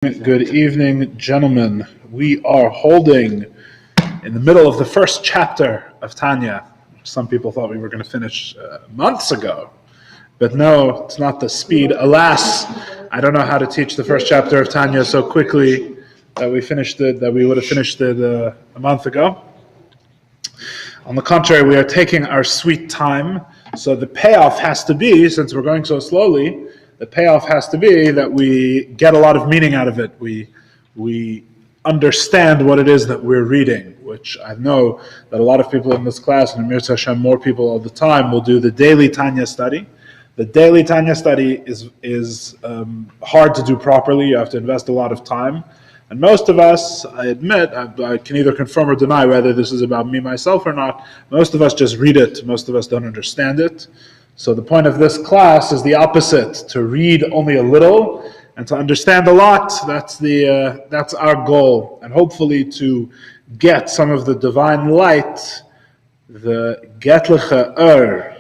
Good evening, gentlemen. We are holding in the middle of the first chapter of Tanya. Some people thought we were going to finish months ago, but no, it's not the speed. Alas, I don't know how to teach the first chapter of Tanya so quickly that we would have finished it a month ago. On the contrary, we are taking our sweet time. So the payoff has to be, since we're going so slowly, the payoff has to be that we get a lot of meaning out of it. We understand what it is that we're reading, which I know that a lot of people in this class, and Amir Hashem, more people all the time, will do the daily Tanya study. The daily Tanya study is hard to do properly. You have to invest a lot of time. And most of us, I admit, I can either confirm or deny whether this is about me, myself, or not. Most of us just read it. Most of us don't understand it. So the point of this class is the opposite: to read only a little and to understand a lot. That's our goal, and hopefully to get some of the divine light, the Getliche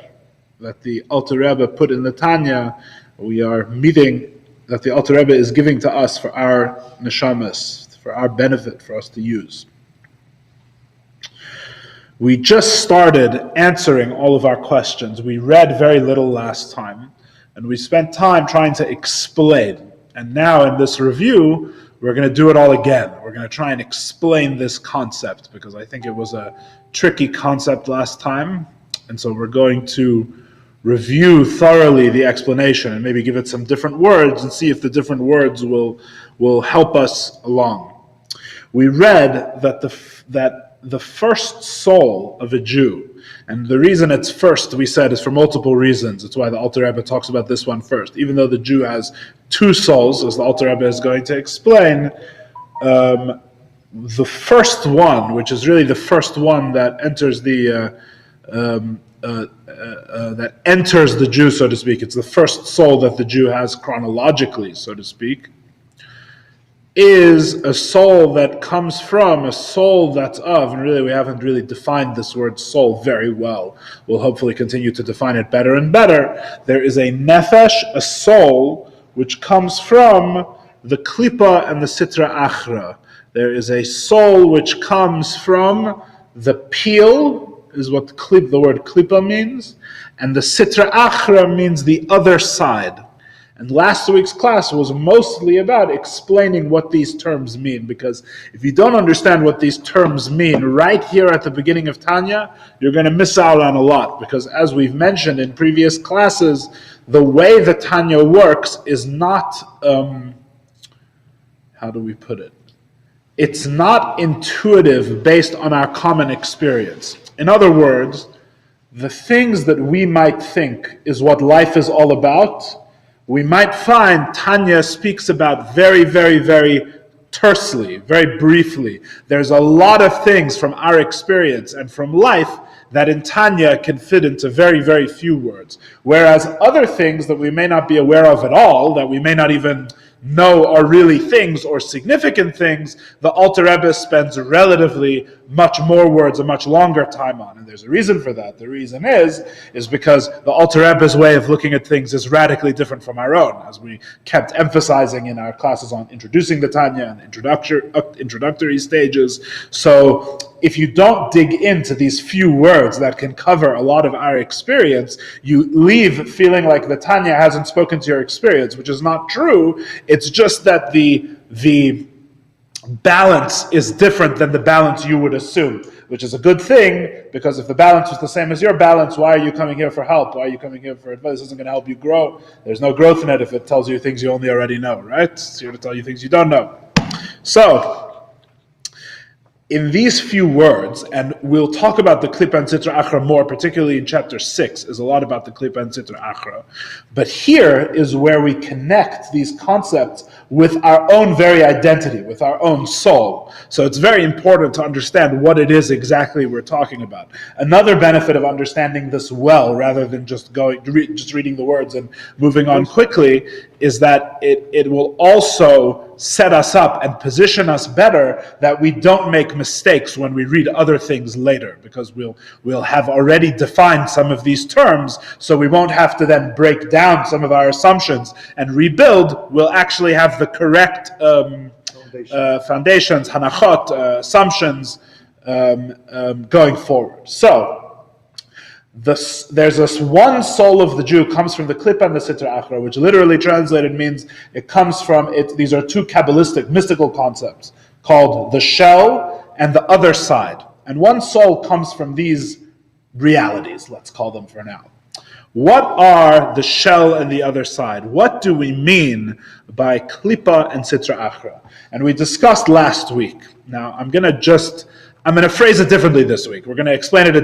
that the Alter Rebbe put in the Tanya. We are meeting that the Alter Rebbe is giving to us for our neshamas, for our benefit, for us to use. We just started answering all of our questions. We read very little last time, and we spent time trying to explain. And now in this review, we're going to do it all again. We're going to try and explain this concept, because I think it was a tricky concept last time. And so we're going to review thoroughly the explanation and maybe give it some different words and see if the different words will help us along. We read that the first soul of a Jew, and the reason it's first, we said, is for multiple reasons. It's why the Alter Rebbe talks about this one first. Even though the Jew has two souls, as the Alter Rebbe is going to explain, the first one, which is really the first one that enters the Jew, so to speak. It's the first soul that the Jew has chronologically, so to speak, is a soul that comes from a soul that's of, and really we haven't really defined this word soul very well. We'll hopefully continue to define it better and better. There is a nefesh, a soul, which comes from the klipa and the sitra achra. There is a soul which comes from the peel, is what the word klipa means, and the sitra achra means the other side. And last week's class was mostly about explaining what these terms mean, because if you don't understand what these terms mean right here at the beginning of Tanya, you're going to miss out on a lot, because as we've mentioned in previous classes, the way the Tanya works is not, how do we put it? It's not intuitive based on our common experience. In other words, the things that we might think is what life is all about, we might find Tanya speaks about very, very, very tersely, very briefly. There's a lot of things from our experience and from life that in Tanya can fit into very, very few words. Whereas other things that we may not be aware of at all, that we may not even know are really things or significant things, the Alter Rebbe spends relatively much more words, a much longer time on. And there's a reason for that. The reason is because the Alter Rebbe's way of looking at things is radically different from our own, as we kept emphasizing in our classes on introducing the Tanya and introductory stages. So if you don't dig into these few words that can cover a lot of our experience, you leave feeling like the Tanya hasn't spoken to your experience, which is not true. It's just that the balance is different than the balance you would assume, which is a good thing, because if the balance was the same as your balance, why are you coming here for help? Why are you coming here for advice? This isn't going to help you grow. There's no growth in it if it tells you things you only already know, right? It's here to tell you things you don't know. So, in these few words, and we'll talk about the Klippa and Sitra Achra more, particularly in chapter 6, is a lot about the Klippa and Sitra Achra. But here is where we connect these concepts with our own very identity, with our own soul. So it's very important to understand what it is exactly we're talking about. Another benefit of understanding this well, rather than just reading the words and moving on quickly, is that it will also set us up and position us better that we don't make mistakes when we read other things later, because we'll have already defined some of these terms, so we won't have to then break down some of our assumptions and rebuild. We'll actually have the correct foundations, hanachot, assumptions going forward. So, there's this one soul of the Jew comes from the Klippa and the Sitra Achra, which literally translated means it comes from it. These are two Kabbalistic, mystical concepts called the shell and the other side. And one soul comes from these realities, let's call them for now. What are the shell and the other side? What do we mean by Klippa and Sitra Achra? And we discussed last week. Now, I'm going to phrase it differently this week. We're going to explain it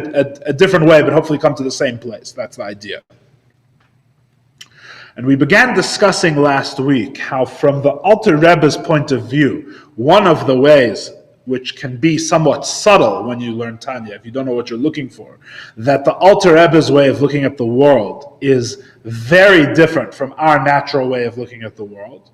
a different way, but hopefully come to the same place. That's the idea. And we began discussing last week how from the Alter Rebbe's point of view, one of the ways which can be somewhat subtle when you learn Tanya, if you don't know what you're looking for, that the Alter Rebbe's way of looking at the world is very different from our natural way of looking at the world,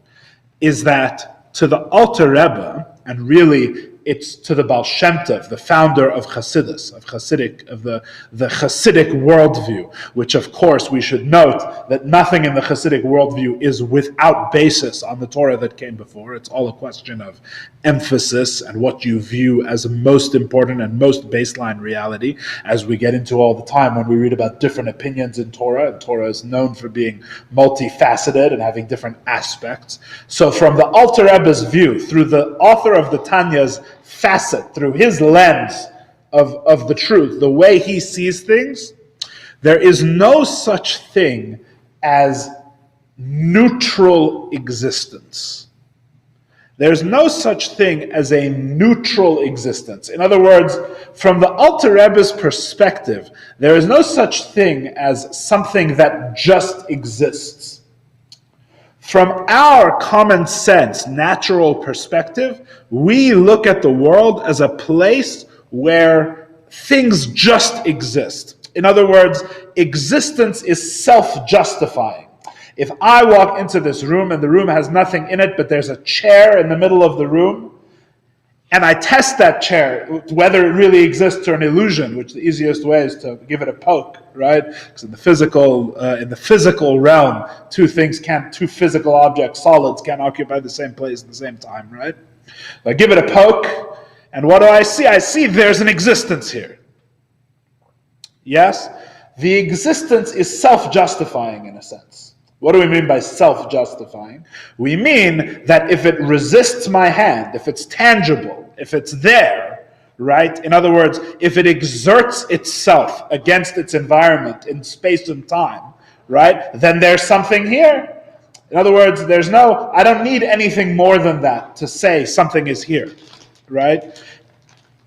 is that to the Alter Rebbe, and really it's to the Baal Shem Tov, the founder of Chassidus, of the Hasidic worldview, which of course we should note that nothing in the Hasidic worldview is without basis on the Torah that came before. It's all a question of emphasis and what you view as most important and most baseline reality, as we get into all the time when we read about different opinions in Torah. And Torah is known for being multifaceted and having different aspects. So from the Alter Rebbe's view, through the author of the Tanya's facet, through his lens of the truth, the way he sees things, there is no such thing as neutral existence. There's no such thing as a neutral existence. In other words, from the Alter Rebbe's perspective, there is no such thing as something that just exists. From our common sense, natural perspective, we look at the world as a place where things just exist. In other words, existence is self-justifying. If I walk into this room and the room has nothing in it, but there's a chair in the middle of the room, and I test that chair, whether it really exists or an illusion, which the easiest way is to give it a poke, right? Because in the physical realm, two physical objects, solids, can't occupy the same place at the same time, right? I give it a poke, and what do I see? I see there's an existence here. Yes? The existence is self-justifying in a sense. What do we mean by self-justifying? We mean that if it resists my hand, if it's tangible, if it's there, right? In other words, if it exerts itself against its environment in space and time, right? Then there's something here. In other words, I don't need anything more than that to say something is here, right?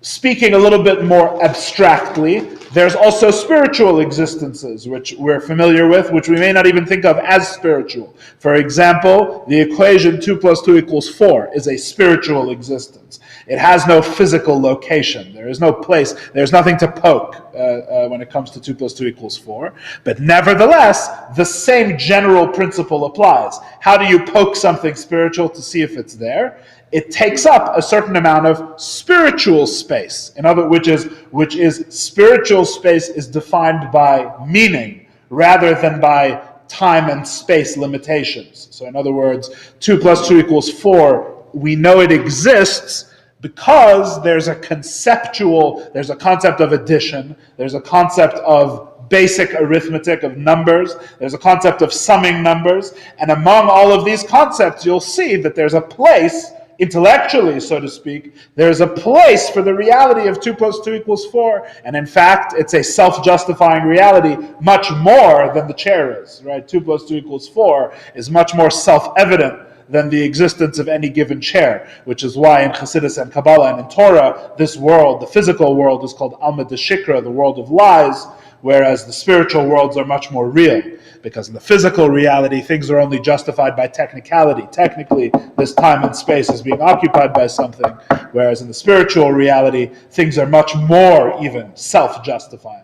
Speaking a little bit more abstractly, there's also spiritual existences, which we're familiar with, which we may not even think of as spiritual. For example, the equation 2 + 2 = 4 is a spiritual existence. It has no physical location. There is no place. There's nothing to poke when it comes to 2 + 2 = 4. But nevertheless, the same general principle applies. How do you poke something spiritual to see if it's there? It takes up a certain amount of spiritual space. Which is spiritual space is defined by meaning rather than by time and space limitations. So in other words, 2 + 2 = 4, we know it exists because there's a concept of addition, there's a concept of basic arithmetic of numbers, there's a concept of summing numbers, and among all of these concepts, you'll see that there's a place, intellectually, so to speak, there's a place for the reality of 2 + 2 = 4, and in fact, it's a self-justifying reality much more than the chair is, right? 2 + 2 = 4 is much more self-evident than the existence of any given chair, which is why in Chassidus and Kabbalah and in Torah, this world, the physical world, is called Alma de Shikra, the world of lies, whereas the spiritual worlds are much more real. Because in the physical reality, things are only justified by technicality. Technically, this time and space is being occupied by something, whereas in the spiritual reality, things are much more even self-justifying.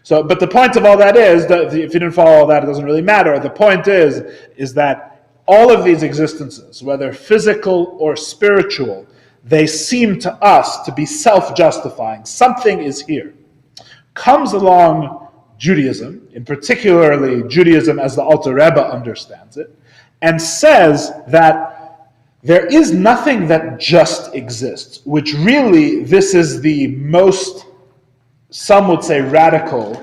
So, but the point of all that is, that if you didn't follow all that, it doesn't really matter. The point is that all of these existences, whether physical or spiritual, they seem to us to be self-justifying. Something is here. Comes along Judaism, in particularly Judaism as the Alter Rebbe understands it, and says that there is nothing that just exists, which really, this is the most, some would say radical,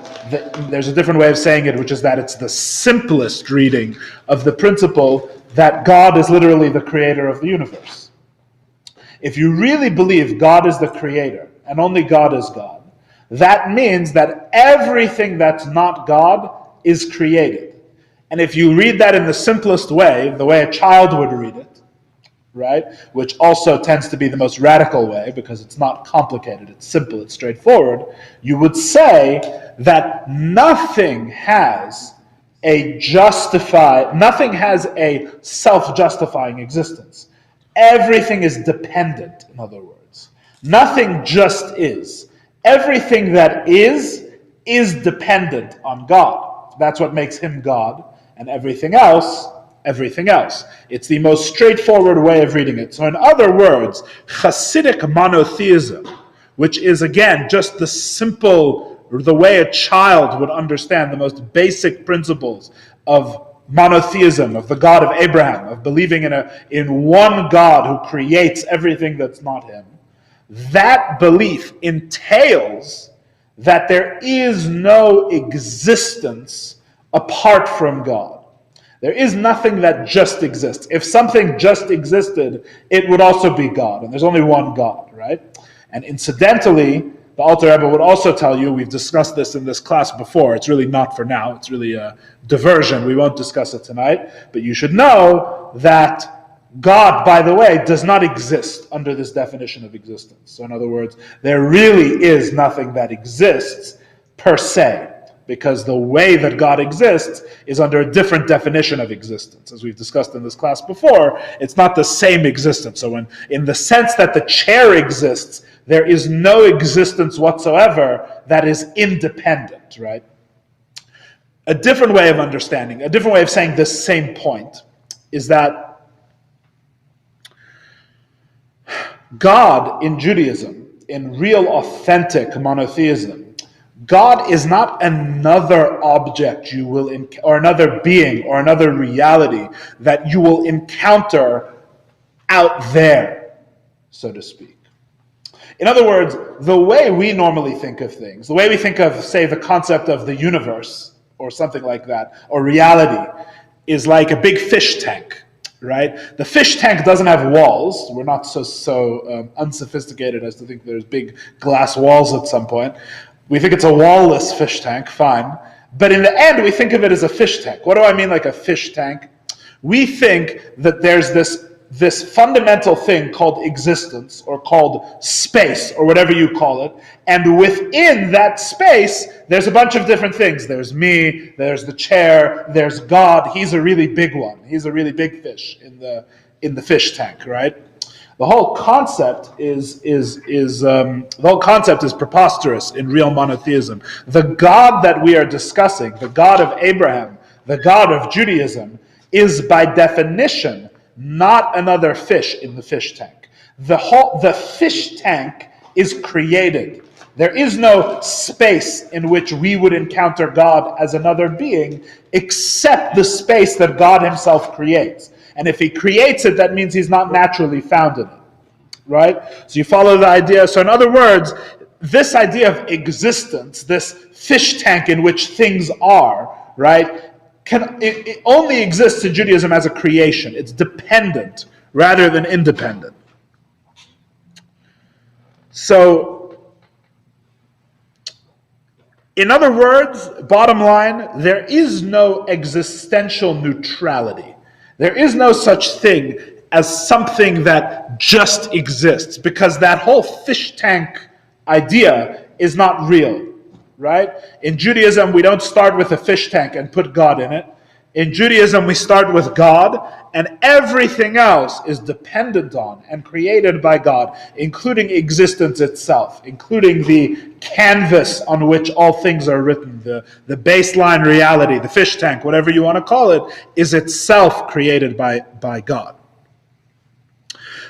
there's a different way of saying it, which is that it's the simplest reading of the principle that God is literally the creator of the universe. If you really believe God is the creator, and only God is God, that means that everything that's not God is created. And if you read that in the simplest way, the way a child would read it, right, which also tends to be the most radical way because it's not complicated, it's simple, it's straightforward, you would say that nothing has a self-justifying existence. Everything is dependent, in other words. Nothing just is. Everything that is dependent on God. That's what makes him God, and everything else. It's the most straightforward way of reading it. So in other words, Hasidic Monotheism, which is again just the way a child would understand the most basic principles of monotheism, of the God of Abraham, of believing in one God who creates everything that's not him, that belief entails that there is no existence apart from God. There is nothing that just exists. If something just existed, it would also be God, and there's only one God, right? And incidentally, the Alter Rebbe would also tell you, we've discussed this in this class before, it's really not for now, it's really a diversion, we won't discuss it tonight, but you should know that God, by the way, does not exist under this definition of existence. So in other words, there really is nothing that exists per se, because the way that God exists is under a different definition of existence. As we've discussed in this class before, it's not the same existence. So in the sense that the chair exists, there is no existence whatsoever that is independent, right? A different way of understanding, a different way of saying this same point is that God in Judaism, in real authentic monotheism, God is not another object you will, or another being, or another reality that you will encounter out there, so to speak. In other words, the way we normally think of things, the way we think of, say, the concept of the universe, or something like that, or reality, is like a big fish tank, right? The fish tank doesn't have walls. We're not so unsophisticated as to think there's big glass walls at some point. We think it's a wall-less fish tank, fine. But in the end, we think of it as a fish tank. What do I mean like a fish tank? We think that there's this fundamental thing called existence, or called space, or whatever you call it. And within that space, there's a bunch of different things. There's me, there's the chair, there's God. He's a really big one. He's a really big fish in the fish tank, right? The whole concept is preposterous in real monotheism. The God that we are discussing, the God of Abraham, the God of Judaism, is by definition not another fish in the fish tank. The fish tank is created. There is no space in which we would encounter God as another being, except the space that God himself creates. And if he creates it, that means he's not naturally found in it, right? So you follow the idea. So in other words, this idea of existence, this fish tank in which things are, right, it only exists in Judaism as a creation. It's dependent rather than independent. So, in other words, bottom line, there is no existential neutrality. There is no such thing as something that just exists, because that whole fish tank idea is not real, right? In Judaism, we don't start with a fish tank and put God in it. In Judaism, we start with God, and everything else is dependent on and created by God, including existence itself, including the canvas on which all things are written, the baseline reality, the fish tank, whatever you want to call it, is itself created by God.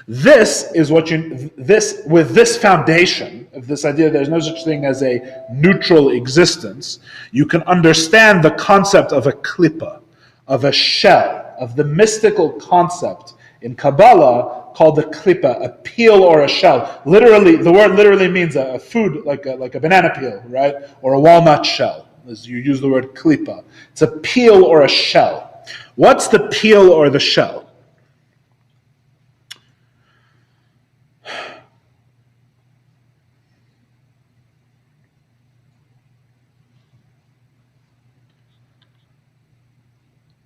This is with this foundation of this idea there's no such thing as a neutral existence, you can understand the concept of a klippa, of a shell, of the mystical concept in Kabbalah called the klippa, a peel or a shell. Literally, the word literally means a food, like a banana peel, right? Or a walnut shell, as you use the word klippa. It's a peel or a shell. What's the peel or the shell?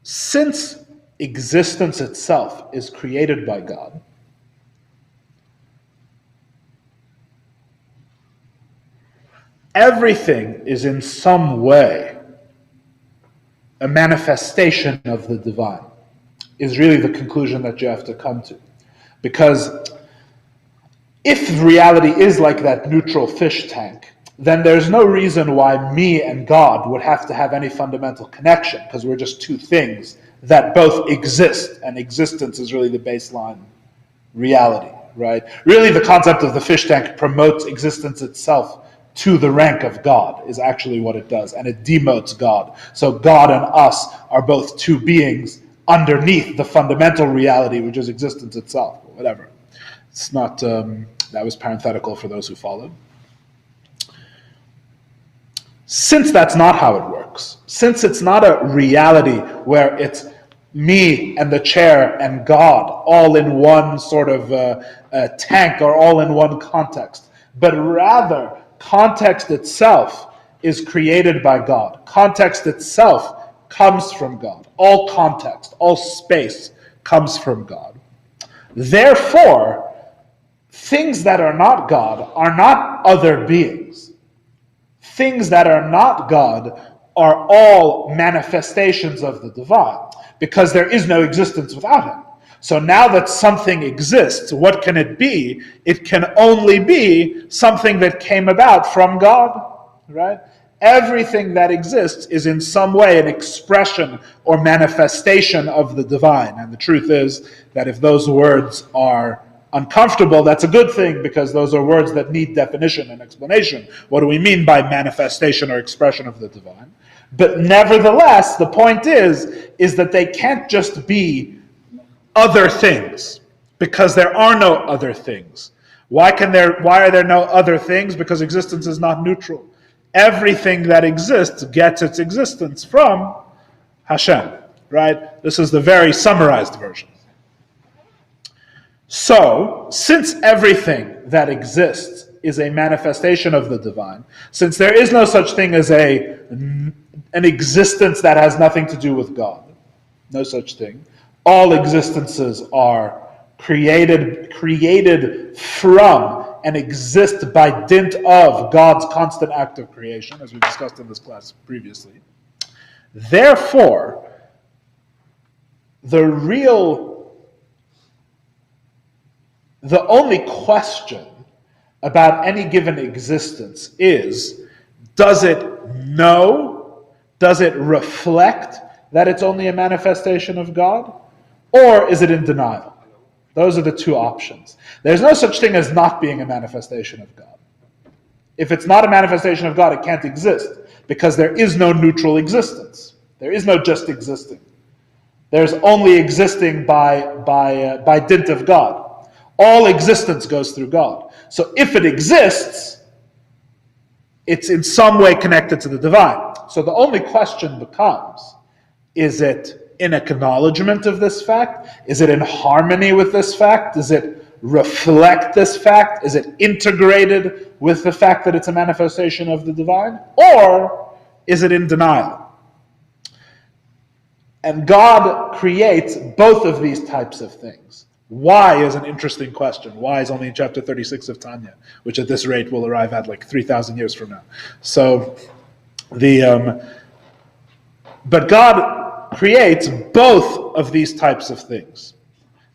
Since existence itself is created by God, everything is in some way a manifestation of the divine, is really the conclusion that you have to come to. Because if reality is like that neutral fish tank, then there's no reason why me and God would have to have any fundamental connection, because we're just two things that both exist, and existence is really the baseline reality, right? Really, the concept of the fish tank promotes existence itself to the rank of God, is actually what it does, and it demotes God. So God and us are both two beings underneath the fundamental reality, which is existence itself, or whatever. It's not, that was parenthetical for those who followed. Since that's not how it works, since it's not a reality where it's me and the chair and God all in one sort of tank or all in one context, but rather context itself is created by God. Context itself comes from God. All context, all space comes from God. Therefore, things that are not God are not other beings. Things that are not God are all manifestations of the divine, because there is no existence without him. So now that something exists, what can it be? It can only be something that came about from God, right? Everything that exists is in some way an expression or manifestation of the divine. And the truth is that if those words are uncomfortable, that's a good thing, because those are words that need definition and explanation. What do we mean by manifestation or expression of the divine? But nevertheless, the point is that they can't just be other things, because there are no other things. Why are there no other things? Because existence is not neutral. Everything that exists gets its existence from Hashem, right? This is the very summarized version. So, since everything that exists is a manifestation of the divine, since there is no such thing as an existence that has nothing to do with God, no such thing, all existences are created from and exist by dint of God's constant act of creation, as we discussed in this class previously. Therefore, the only question about any given existence is, does it know, does it reflect that it's only a manifestation of God, or is it in denial? Those are the two options. There's no such thing as not being a manifestation of God. If it's not a manifestation of God, it can't exist, because there is no neutral existence. There is no just existing. There's only existing by dint of God. All existence goes through God. So if it exists, it's in some way connected to the divine. So the only question becomes, is it in acknowledgement of this fact? Is it in harmony with this fact? Does it reflect this fact? Is it integrated with the fact that it's a manifestation of the divine? Or is it in denial? And God creates both of these types of things. Why is an interesting question. Why is only in chapter 36 of Tanya, which at this rate will arrive at like 3,000 years from now. So, but God creates both of these types of things.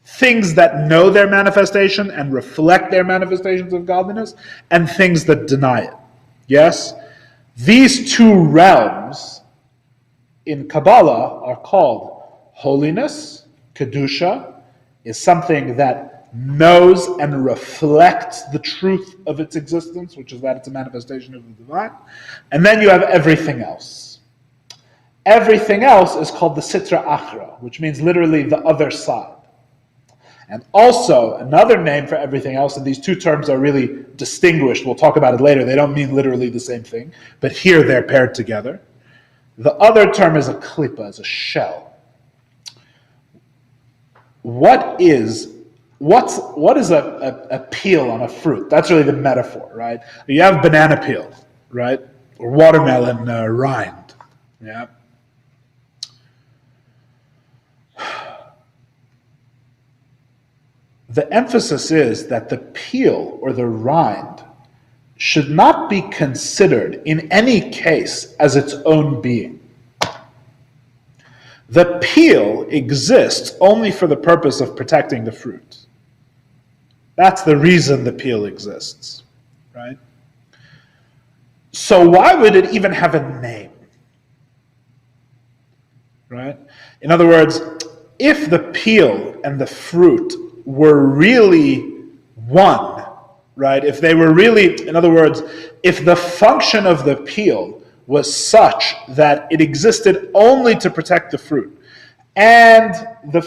Things that know their manifestation and reflect their manifestations of godliness, and things that deny it. Yes? These two realms in Kabbalah are called holiness. Kedusha is something that knows and reflects the truth of its existence, which is that it's a manifestation of the divine. And then you have everything else. Everything else is called the Sitra Achra, which means literally the other side. And also, another name for everything else, and these two terms are really distinguished, we'll talk about it later, they don't mean literally the same thing, but here they're paired together. The other term is a klippa, is a shell. What is a peel on a fruit? That's really the metaphor, right? You have banana peel, right? Or watermelon rind, yeah? The emphasis is that the peel or the rind should not be considered in any case as its own being. The peel exists only for the purpose of protecting the fruit. That's the reason the peel exists, right? So why would it even have a name? Right? In other words, if the peel and the fruit were really one, right? If they were really, in other words, if the function of the peel was such that it existed only to protect the fruit, and the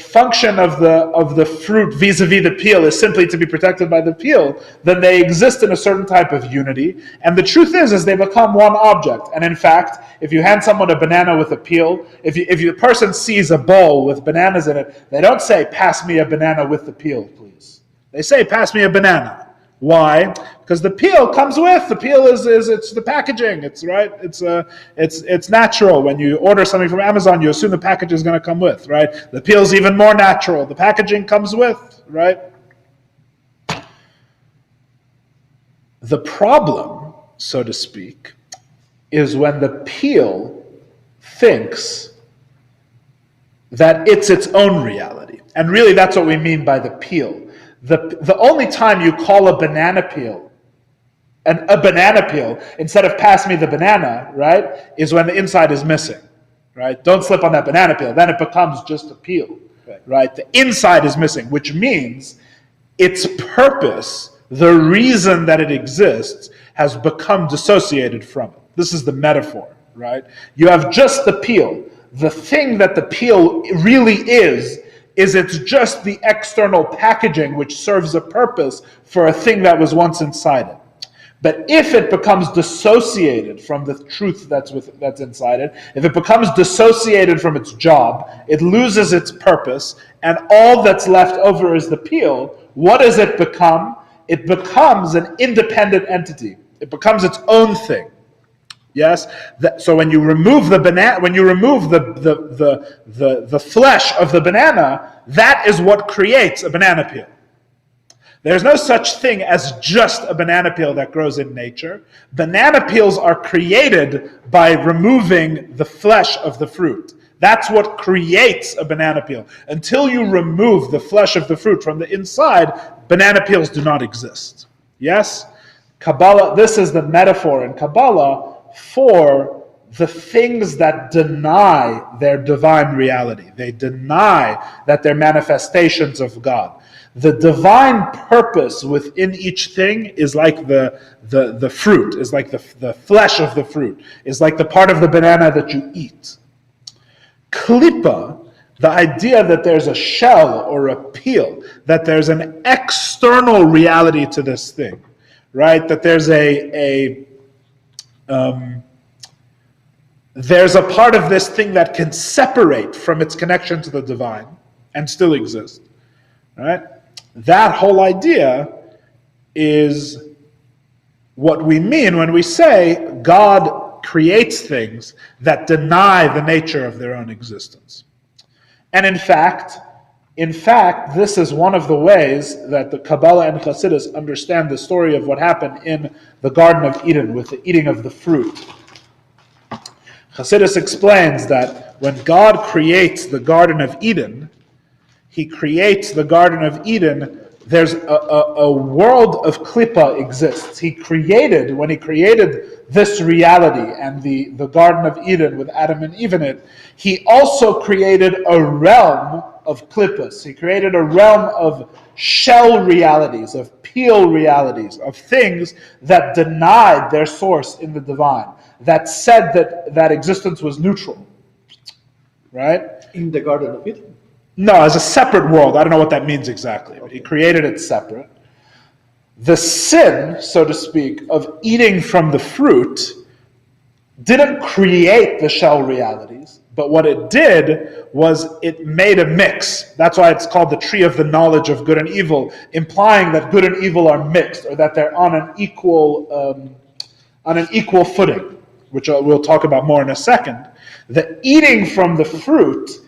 function of the fruit vis-a-vis the peel is simply to be protected by the peel, then they exist in a certain type of unity. And the truth is they become one object. And in fact, if you hand someone a banana with a peel, if the person sees a bowl with bananas in it, they don't say, "Pass me a banana with the peel, please." They say, "Pass me a banana." Why? Because the peel comes with. The peel is it's the packaging. It's right. It's natural. When you order something from Amazon, you assume the package is going to come with, right? The peel is even more natural. The packaging comes with, right? The problem, so to speak, is when the peel thinks that it's its own reality. And really that's what we mean by the peel. The only time you call a banana peel a banana peel instead of "pass me the banana," right, is when the inside is missing, right? Don't slip on that banana peel. Then it becomes just a peel, right? The inside is missing, which means its purpose, the reason that it exists, has become dissociated from it. This is the metaphor, right? You have just the peel. The thing that the peel really is it's just the external packaging which serves a purpose for a thing that was once inside it. But if it becomes dissociated from the truth that's inside it, if it becomes dissociated from its job, it loses its purpose, and all that's left over is the peel. What does it become? It becomes an independent entity. It becomes its own thing. Yes. So when you remove the banana, when you remove the flesh of the banana, that is what creates a banana peel. There's no such thing as just a banana peel that grows in nature. Banana peels are created by removing the flesh of the fruit. That's what creates a banana peel. Until you remove the flesh of the fruit from the inside, banana peels do not exist. Yes? Kabbalah, this is the metaphor in Kabbalah for the things that deny their divine reality. They deny that they're manifestations of God. The divine purpose within each thing is like the fruit, is like the flesh of the fruit, is like the part of the banana that you eat. Klippa, the idea that there's a shell or a peel, that there's an external reality to this thing, right? That there's there's a part of this thing that can separate from its connection to the divine and still exist, right? That whole idea is what we mean when we say God creates things that deny the nature of their own existence. And in fact, this is one of the ways that the Kabbalah and Chassidus understand the story of what happened in the Garden of Eden with the eating of the fruit. Chassidus explains that when God creates the Garden of Eden, he creates the Garden of Eden, there's a world of Klippa exists. When he created this reality and the Garden of Eden with Adam and Eve in it, he also created a realm of Klippas. He created a realm of shell realities, of peel realities, of things that denied their source in the divine, that said that existence was neutral. Right? In the Garden of Eden? No, as a separate world. I don't know what that means exactly. But he created it separate. The sin, so to speak, of eating from the fruit didn't create the shell realities, but what it did was it made a mix. That's why it's called the tree of the knowledge of good and evil, implying that good and evil are mixed, or that they're on an equal footing, which we'll talk about more in a second. The eating from the fruit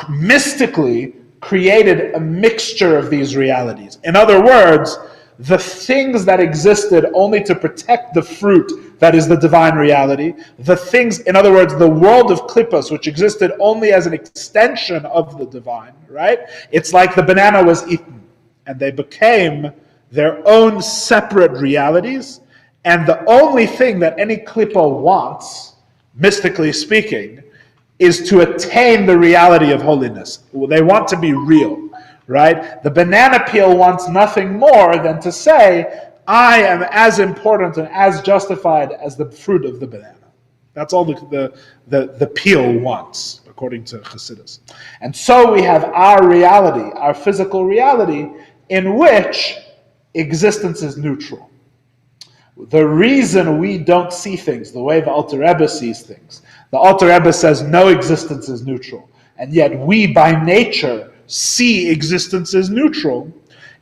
mystically created a mixture of these realities. In other words, the things that existed only to protect the fruit, that is the divine reality, the things, in other words, the world of klippas, which existed only as an extension of the divine, right? It's like the banana was eaten, and they became their own separate realities, and the only thing that any klippa wants, mystically speaking, is to attain the reality of holiness. They want to be real, right? The banana peel wants nothing more than to say, I am as important and as justified as the fruit of the banana. That's all the peel wants, according to Chassidus. And so we have our reality, our physical reality, in which existence is neutral. The reason we don't see things the way the Alter Rebbe sees things, the Alter Rebbe says no existence is neutral, and yet we by nature see existence as neutral,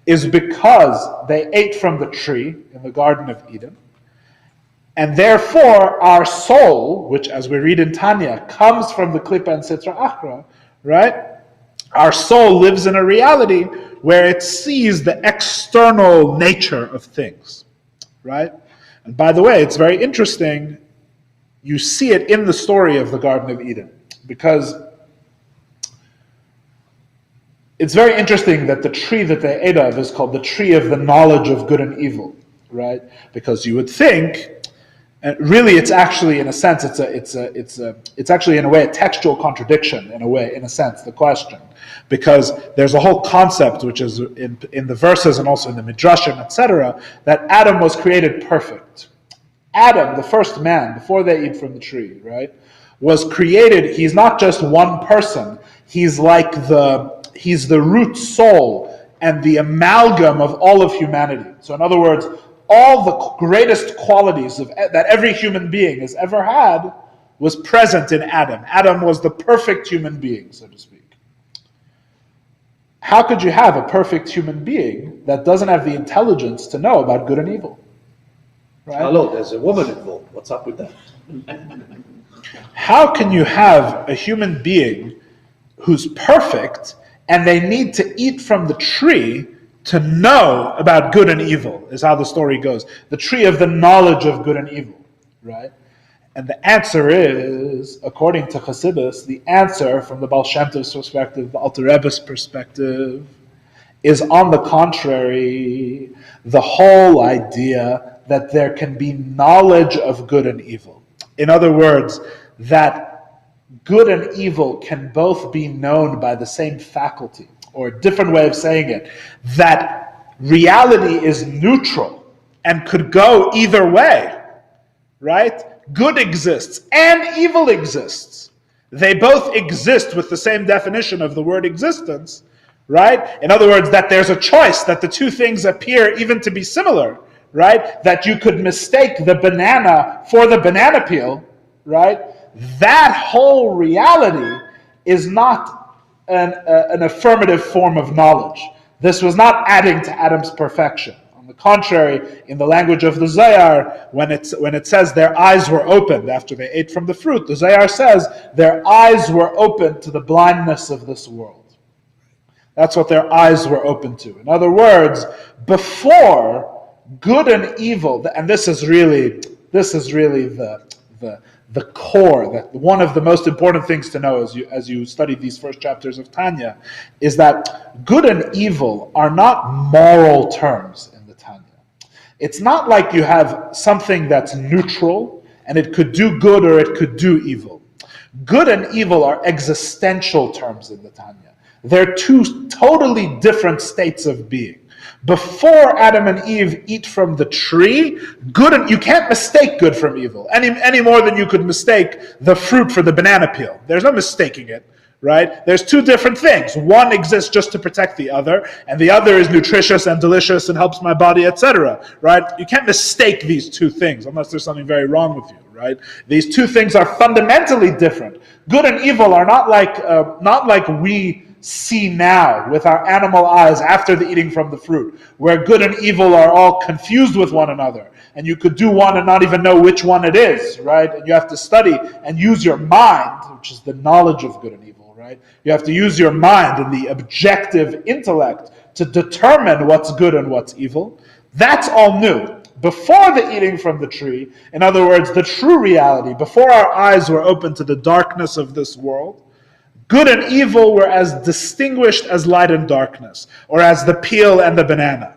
is because they ate from the tree in the Garden of Eden, and therefore our soul, which as we read in Tanya, comes from the Klippa and Sitra Achra, right? Our soul lives in a reality where it sees the external nature of things, right? And by the way, it's very interesting, you see it in the story of the Garden of Eden, because it's very interesting that the tree that they ate of is called the tree of the knowledge of good and evil, right? Because you would think, and really it's actually in a sense, it's actually in a way a textual contradiction, in a sense, the question. Because there's a whole concept which is in the verses and also in the Midrashim, etc., that Adam was created perfect. Adam, the first man, before they eat from the tree, right, was created, he's not just one person, he's the root soul and the amalgam of all of humanity. So in other words, all the greatest qualities that every human being has ever had was present in Adam. Adam was the perfect human being, so to speak. How could you have a perfect human being that doesn't have the intelligence to know about good and evil? Right? Hello, there's a woman involved. What's up with that? How can you have a human being who's perfect and they need to eat from the tree to know about good and evil, is how the story goes. The tree of the knowledge of good and evil, right? And the answer is, according to Chassidus, the answer from the Baal Shem Tov's perspective, the Alter Rebbe's perspective, is on the contrary, the whole idea that there can be knowledge of good and evil. In other words, that good and evil can both be known by the same faculty, or a different way of saying it, that reality is neutral and could go either way, right? Good exists and evil exists. They both exist with the same definition of the word existence, right? In other words, that there's a choice, that the two things appear even to be similar, right? That you could mistake the banana for the banana peel, right? That whole reality is not an affirmative form of knowledge. This was not adding to Adam's perfection. On the contrary, in the language of the Zohar, when it says their eyes were opened after they ate from the fruit, the Zohar says their eyes were opened to the blindness of this world. That's what their eyes were open to. In other words, before good and evil, and this is really the the core, that one of the most important things to know as you study these first chapters of Tanya, is that good and evil are not moral terms in the Tanya. It's not like you have something that's neutral and it could do good or it could do evil. Good and evil are existential terms in the Tanya. They're two totally different states of being. Before Adam and Eve eat from the tree, you can't mistake good from evil any more than you could mistake the fruit for the banana peel. There's no mistaking it, right? There's two different things. One exists just to protect the other, and the other is nutritious and delicious and helps my body, etc. Right? You can't mistake these two things unless there's something very wrong with you, right? These two things are fundamentally different. Good and evil are not like we see now with our animal eyes after the eating from the fruit, where good and evil are all confused with one another, and you could do one and not even know which one it is, right? And you have to study and use your mind, which is the knowledge of good and evil, right? You have to use your mind and the objective intellect to determine what's good and what's evil. That's all new. Before the eating from the tree, in other words, the true reality, before our eyes were open to the darkness of this world, good and evil were as distinguished as light and darkness, or as the peel and the banana,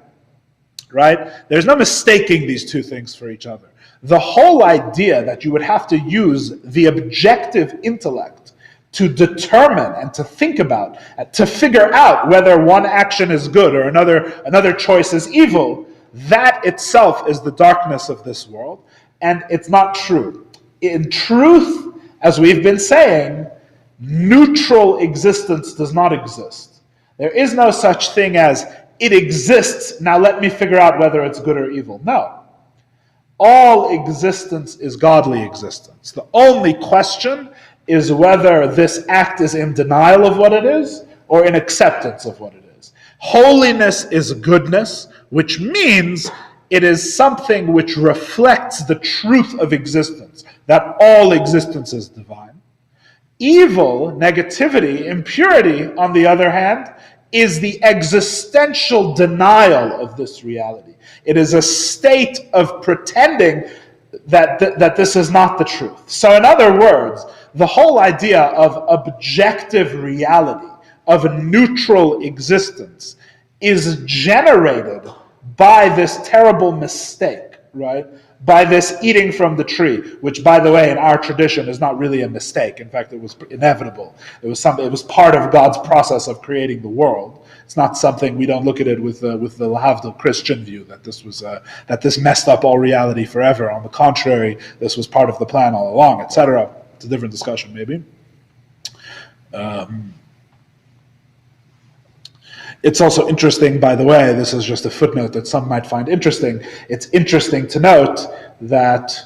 right? There's no mistaking these two things for each other. The whole idea that you would have to use the objective intellect to determine and to think about, to figure out whether one action is good or another choice is evil, that itself is the darkness of this world, and it's not true. In truth, as we've been saying, neutral existence does not exist. There is no such thing as, it exists, now let me figure out whether it's good or evil. No. All existence is godly existence. The only question is whether this act is in denial of what it is or in acceptance of what it is. Holiness is goodness, which means it is something which reflects the truth of existence, that all existence is divine. Evil, negativity, impurity, on the other hand, is the existential denial of this reality. It is a state of pretending that this is not the truth. So in other words, the whole idea of objective reality, of a neutral existence, is generated by this terrible mistake, right? By this eating from the tree, which, by the way, in our tradition is not really a mistake. In fact, it was inevitable. It was part of God's process of creating the world. It's not something, we don't look at it with the Lahavdil Christian view that this messed up all reality forever. On the contrary, this was part of the plan all along, etc. It's a different discussion, maybe. It's also interesting, by the way, this is just a footnote that some might find interesting. It's interesting to note that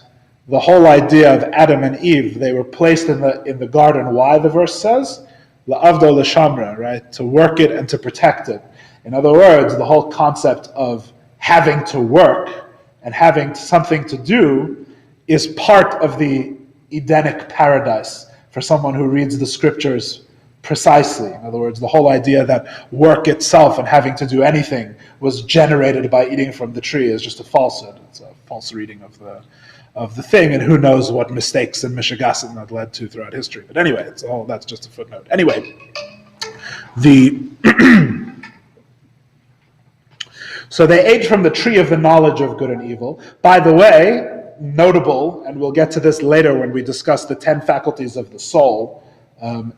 the whole idea of Adam and Eve, they were placed in the garden. Why, the verse says? La'avdo l'shamra, right? To work it and to protect it. In other words, the whole concept of having to work and having something to do is part of the Edenic paradise for someone who reads the scriptures precisely. In other words, the whole idea that work itself and having to do anything was generated by eating from the tree is just a falsehood. It's a false reading of the thing, and who knows what mistakes and mishigasim that led to throughout history. But anyway, that's just a footnote. Anyway, so they ate from the tree of the knowledge of good and evil. By the way, notable, and we'll get to this later when we discuss the 10 faculties of the soul,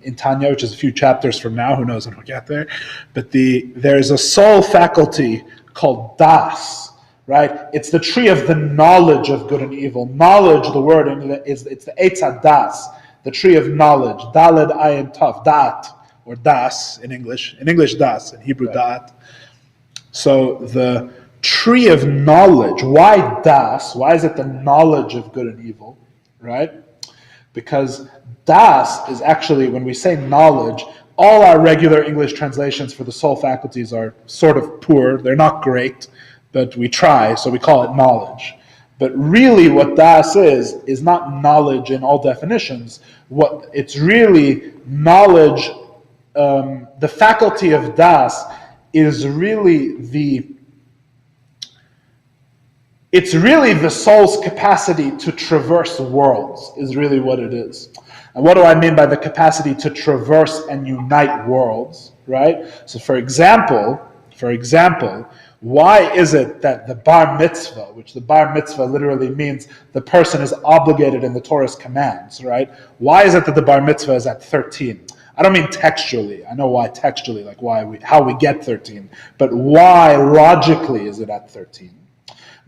in Tanya, which is a few chapters from now, who knows when we'll get there, but there's a soul faculty called das, right? It's the tree of the knowledge of good and evil. Knowledge, the word, it's the Eitz HaDas, the tree of knowledge, Daled Ayin Tav, Dat, or Das in English Das, in Hebrew Dat. So the tree of knowledge, why Das? Why is it the knowledge of good and evil, right? Because Das is actually, when we say knowledge, all our regular English translations for the soul faculties are sort of poor. They're not great, but we try, so we call it knowledge. But really what Das is not knowledge in all definitions. What it's really knowledge, the faculty of Das is really It's really the soul's capacity to traverse worlds is really what it is. And what do I mean by the capacity to traverse and unite worlds, right? So for example, why is it that the bar mitzvah, which the bar mitzvah literally means the person is obligated in the Torah's commands, right? Why is it that the bar mitzvah is at 13? I don't mean textually. I know why textually, like how we get 13, but why logically is it at 13?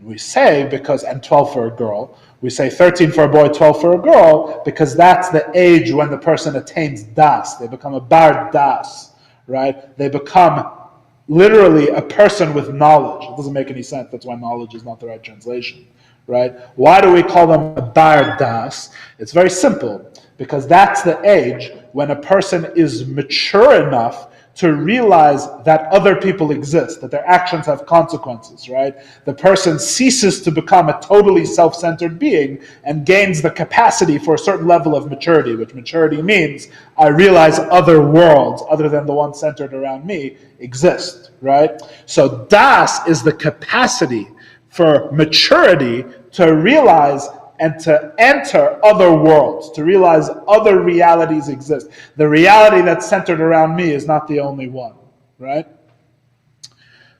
We say and 12 for a girl. We say 13 for a boy, 12 for a girl, because that's the age when the person attains das. They become a bar das, right? They become literally a person with knowledge. It doesn't make any sense. That's why knowledge is not the right translation, right? Why do we call them a bar das? It's very simple, because that's the age when a person is mature enough to realize that other people exist, that their actions have consequences, right? The person ceases to become a totally self-centered being and gains the capacity for a certain level of maturity, which maturity means I realize other worlds, other than the one centered around me, exist, right? So das is the capacity for maturity to realize and to enter other worlds, to realize other realities exist. The reality that's centered around me is not the only one, right?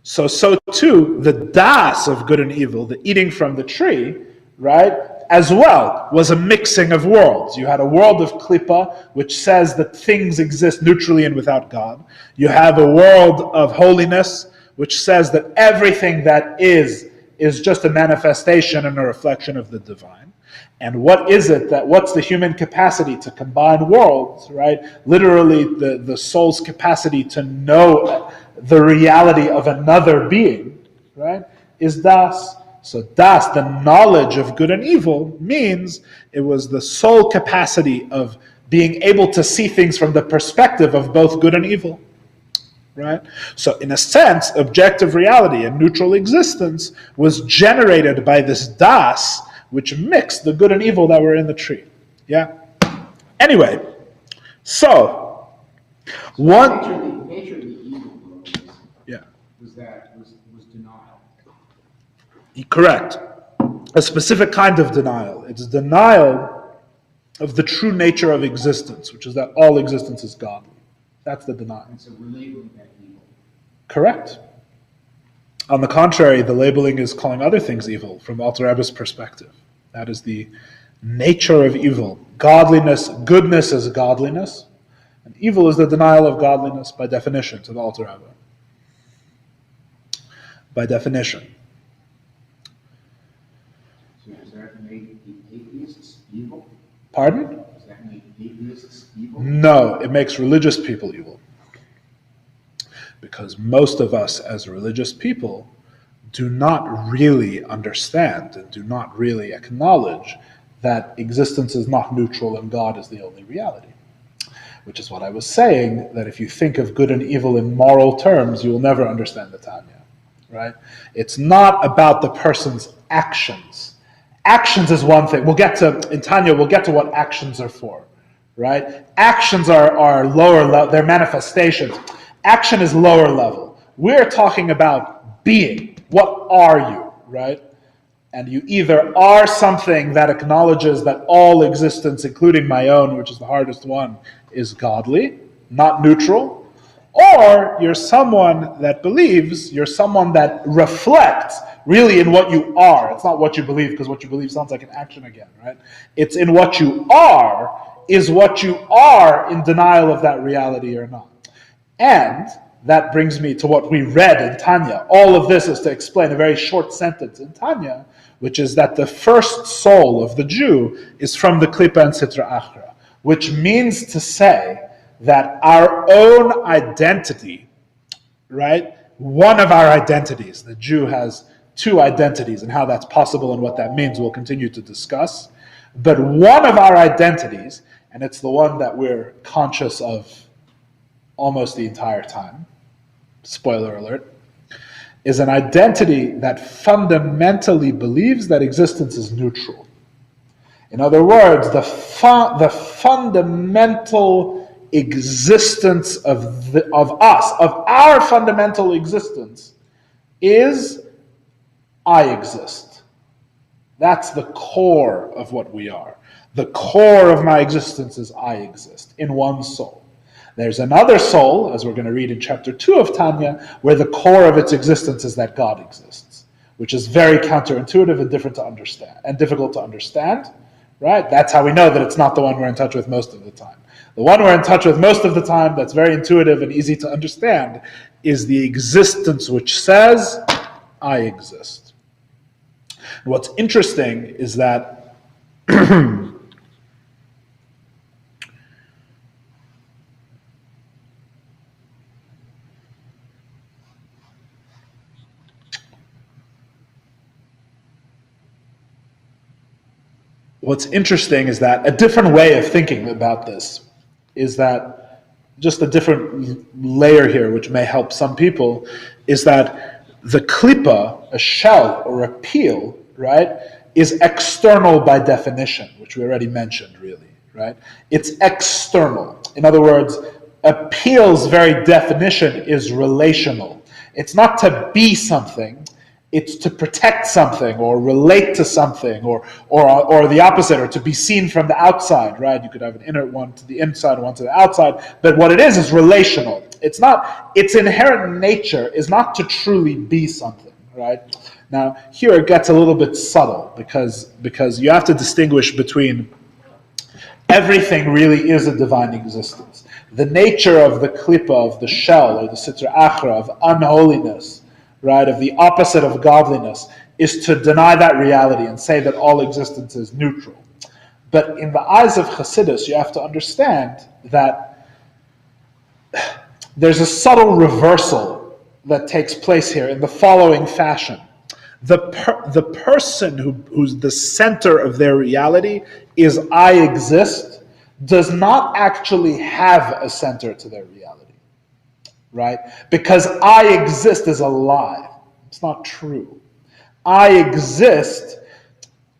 So too, the das of good and evil, the eating from the tree, right, as well, was a mixing of worlds. You had a world of klippa, which says that things exist neutrally and without God. You have a world of holiness, which says that everything that is just a manifestation and a reflection of the divine. And what's the human capacity to combine worlds, right? Literally the soul's capacity to know the reality of another being, right, is das. So das, the knowledge of good and evil, means it was the soul capacity of being able to see things from the perspective of both good and evil. Right? So in a sense, objective reality and neutral existence was generated by this das, which mixed the good and evil that were in the tree. Yeah? Anyway, so The nature of the evil was denial. Correct. A specific kind of denial. It's denial of the true nature of existence, which is that all existence is godly. That's the denial. And so we're labeling that evil. Correct. On the contrary, the labeling is calling other things evil from Alter Rebbe's perspective. That is the nature of evil. Godliness, goodness is godliness, and evil is the denial of godliness by definition to the Alter Rebbe. By definition. So does that make the atheists evil? Pardon? Does that make atheists evil? No, it makes religious people evil. Because most of us as religious people do not really understand and do not really acknowledge that existence is not neutral and God is the only reality. Which is what I was saying, that if you think of good and evil in moral terms, you will never understand the Tanya, right? It's not about the person's actions. Actions is one thing. In Tanya, we'll get to what actions are for, right? Actions are lower level, they're manifestations. Action is lower level. We're talking about being. What are you, right? And you either are something that acknowledges that all existence, including my own, which is the hardest one, is godly, not neutral, or you're someone that believes, you're someone that reflects really in what you are. It's not what you believe, because what you believe sounds like an action again, right? It's in what you are, is what you are in denial of that reality or not. And that brings me to what we read in Tanya. All of this is to explain a very short sentence in Tanya, which is that the first soul of the Jew is from the Klippa and Sitra Achra, which means to say that our own identity, right? One of our identities, the Jew has two identities, and how that's possible and what that means we'll continue to discuss. But one of our identities, and it's the one that we're conscious of almost the entire time, spoiler alert, is an identity that fundamentally believes that existence is neutral. In other words, the fundamental existence of us, of our fundamental existence, is I exist. That's the core of what we are. The core of my existence is I exist in one soul. There's another soul, as we're going to read in chapter 2 of Tanya, where the core of its existence is that God exists, which is very counterintuitive and different to understand and difficult to understand, right? That's how we know that it's not the one we're in touch with most of the time. The one we're in touch with most of the time, that's very intuitive and easy to understand, is the existence which says, I exist. And what's interesting is that what's interesting is that a different way of thinking about this is that just a different layer here, which may help some people, is that the klipa, a shell or a peel, right, is external by definition, which we already mentioned, really, right? It's external. In other words, a peel's very definition is relational. It's not to be something, it's to protect something or relate to something or the opposite, or to be seen from the outside, right? You could have an inner one to the inside, one to the outside, but what it is relational. It's not, its inherent nature is not to truly be something, right? Now, here it gets a little bit subtle because you have to distinguish between everything really is a divine existence. The nature of the klipa, of the shell, or the sitra achra, of unholiness, right, of the opposite of godliness, is to deny that reality and say that all existence is neutral. But in the eyes of Chassidus, you have to understand that there's a subtle reversal that takes place here in the following fashion. The person who's the center of their reality is I exist, does not actually have a center to their reality. Right? Because I exist is a lie. It's not true. I exist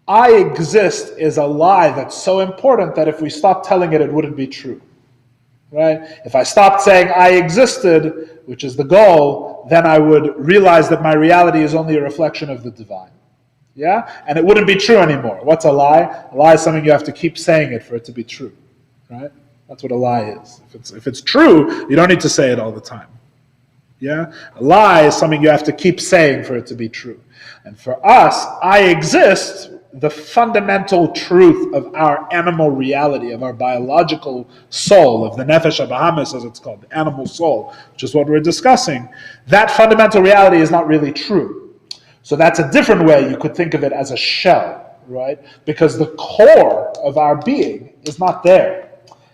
is a lie that's so important that if we stopped telling it, it wouldn't be true. Right? If I stopped saying I existed, which is the goal, then I would realize that my reality is only a reflection of the divine. Yeah? And it wouldn't be true anymore. What's a lie? A lie is something you have to keep saying it for it to be true. Right? That's what a lie is. If it's true, you don't need to say it all the time. Yeah? A lie is something you have to keep saying for it to be true. And for us, I exist, the fundamental truth of our animal reality, of our biological soul, of the nefesh habahamis, as it's called, the animal soul, which is what we're discussing, that fundamental reality is not really true. So that's a different way you could think of it as a shell, right? Because the core of our being is not there.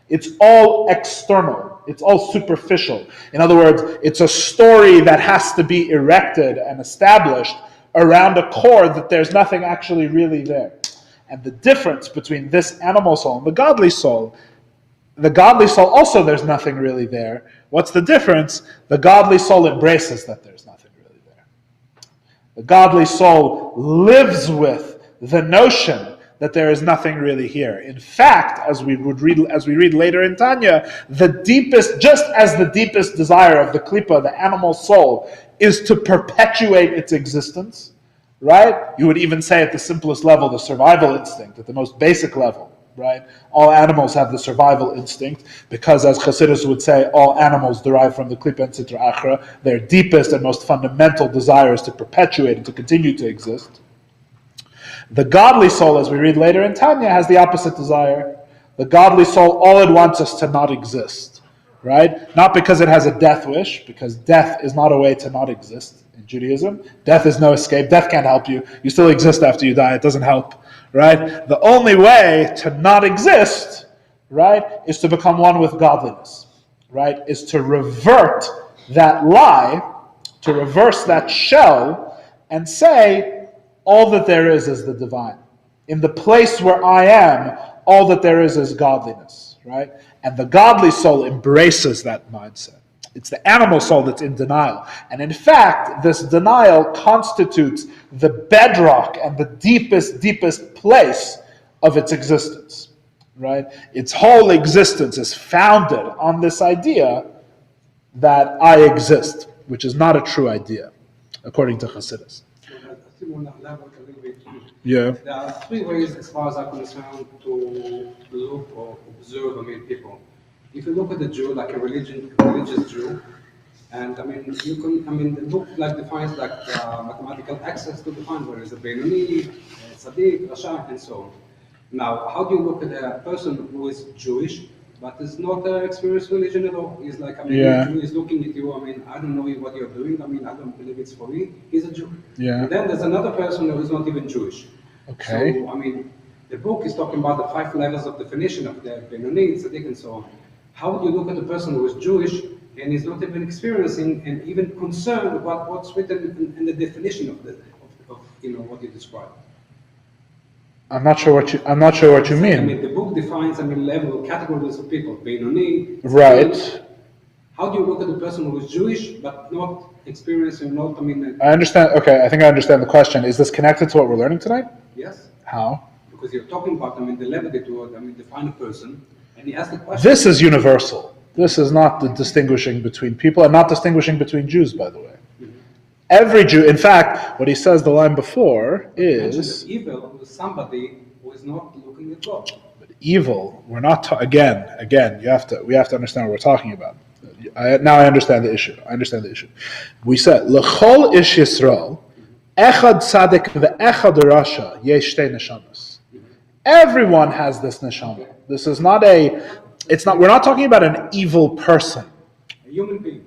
It's all external. It's all superficial. In other words, it's a story that has to be erected and established around a core that there's nothing actually really there. And the difference between this animal soul and the godly soul also there's nothing really there. What's the difference? The godly soul embraces that there's nothing really there. The godly soul lives with the notion that there is nothing really here. In fact, as we read later in Tanya, just as the deepest desire of the klipa, the animal soul, is to perpetuate its existence, right? You would even say at the simplest level, the survival instinct, at the most basic level, right? All animals have the survival instinct, because as Chassidus would say, all animals derive from the klipa and sitra achra. Their deepest and most fundamental desire is to perpetuate and to continue to exist. The godly soul, as we read later in Tanya, has the opposite desire. The godly soul, all it wants is to not exist, right? Not because it has a death wish, because death is not a way to not exist in Judaism. Death is no escape. Death can't help you. You still exist after you die. It doesn't help, right? The only way to not exist, right, is to become one with godliness, right? Is to revert that lie, to reverse that shell, and say, all that there is the divine. In the place where I am, all that there is godliness, right? And the godly soul embraces that mindset. It's the animal soul that's in denial. And in fact, this denial constitutes the bedrock and the deepest place of its existence, right? Its whole existence is founded on this idea that I exist, which is not a true idea, according to Chassidus. I still want to elaborate a little bit Yeah. There are three ways, as far as I'm concerned, to look or observe, people. If you look at the Jew, like a religious Jew, and you can, the book like defines like mathematical access to define where is a Benoni, Tsadik, Rasha, and so on. Now, how do you look at a person who is Jewish but is not experienced religion at all? He's like, Yeah. the Jew is looking at you. I don't know what you're doing. I don't believe it's for me. He's a Jew. Yeah. And then there's another person who is not even Jewish. Okay. So, the book is talking about the 5 levels of definition of the Benoni, Tzadik, and so on. How would you look at a person who is Jewish and is not even experiencing and even concerned about what's written in the definition of what you describe? I'm not sure what you mean. The book defines level categories of people. Benoni. Right. How do you look at a person who is Jewish but not experiencing, I understand. Okay, I think I understand the question. Is this connected to what we're learning tonight? Yes. How? Because you're talking about the level that you define a person, and he asks the question. This is universal. This is not the distinguishing between people, and not distinguishing between Jews, by the way. Mm-hmm. Every Jew, in fact, what he says the line before is Evil is somebody who is not looking at God. but evil. We're not again. We have to understand what we're talking about. Now I understand the issue. We said l'chol ish Yisrael echad tzadik ve'echad rasha yesh shtei neshamas. Everyone has this neshama. This is not we're not talking about an evil person. A human being.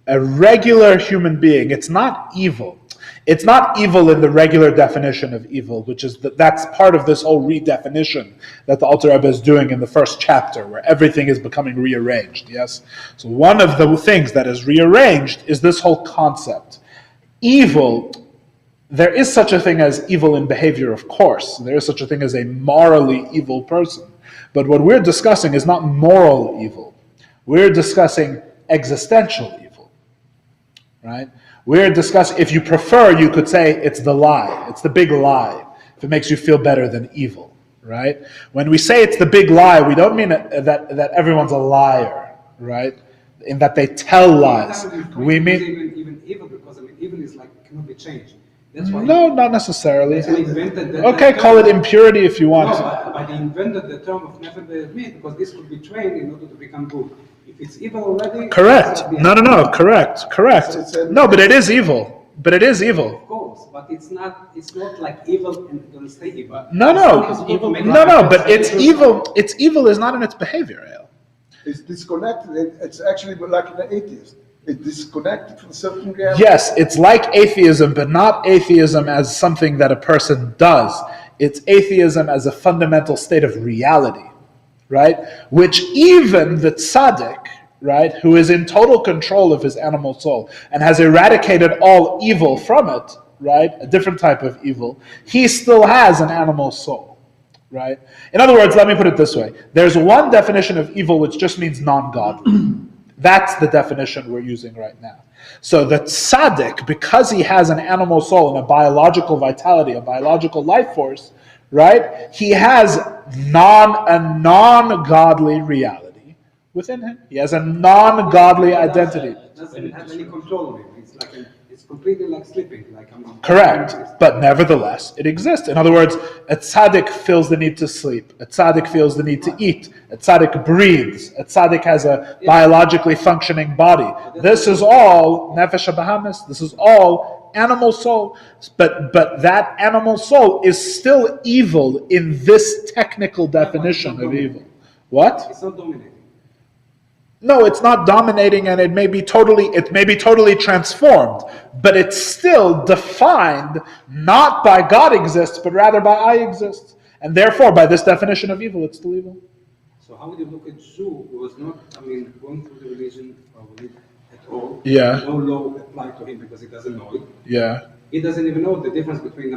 A regular human being. It's not evil. It's not evil in the regular definition of evil, which is that's part of this whole redefinition that the Alter Rebbe is doing in the first chapter, where everything is becoming rearranged. Yes. So one of the things that is rearranged is this whole concept. Evil. There is such a thing as evil in behavior, of course. There is such a thing as a morally evil person. But what we're discussing is not moral evil. We're discussing existential evil. Right? We're discussing, if you prefer, you could say it's the lie. It's the big lie. If it makes you feel better than evil. Right? When we say it's the big lie, we don't mean that everyone's a liar. Right? In that they tell lies. We mean... Even evil, because evil is like, cannot be changed. That's why no, not necessarily. Okay, call it impurity if you want. No, but they invented the term of never believe because this could be trained in order to become good. If it's evil already... Correct. No, correct. No, but it is evil. Of course, but it's not like evil and it's going to stay evil. No, but it's evil. It's evil is not in its behavior, Eyal. It's disconnected. It's actually like an atheist. It's disconnected from certain reality. Yes, it's like atheism, but not atheism as something that a person does. It's atheism as a fundamental state of reality, right? Which even the Tsadik, right, who is in total control of his animal soul and has eradicated all evil from it, right, a different type of evil, he still has an animal soul, right? In other words, let me put it this way. There's one definition of evil which just means non-godly. That's the definition we're using right now. So the Tsadik, because he has an animal soul and a biological vitality, a biological life force, right? He has a non-godly reality within him. He has a non-godly identity. It doesn't have any control of it. It's completely like sleeping. Correct. But nevertheless, it exists. In other words, a tzaddik feels the need to sleep. A tzaddik feels the need to eat. A tzaddik breathes. A tzaddik has a biologically functioning body. This is all nefesh habahamis. This is all animal soul. But that animal soul is still evil in this technical definition of evil. What? It's not dominating. No, it's not dominating, and it may be totally transformed, but it's still defined not by God exists, but rather by I exist. And therefore, by this definition of evil, it's still evil. So how would you look at Jew who was not, going through the religion at all? Yeah. No law applied to him because he doesn't know it. Yeah. He doesn't even know the difference between,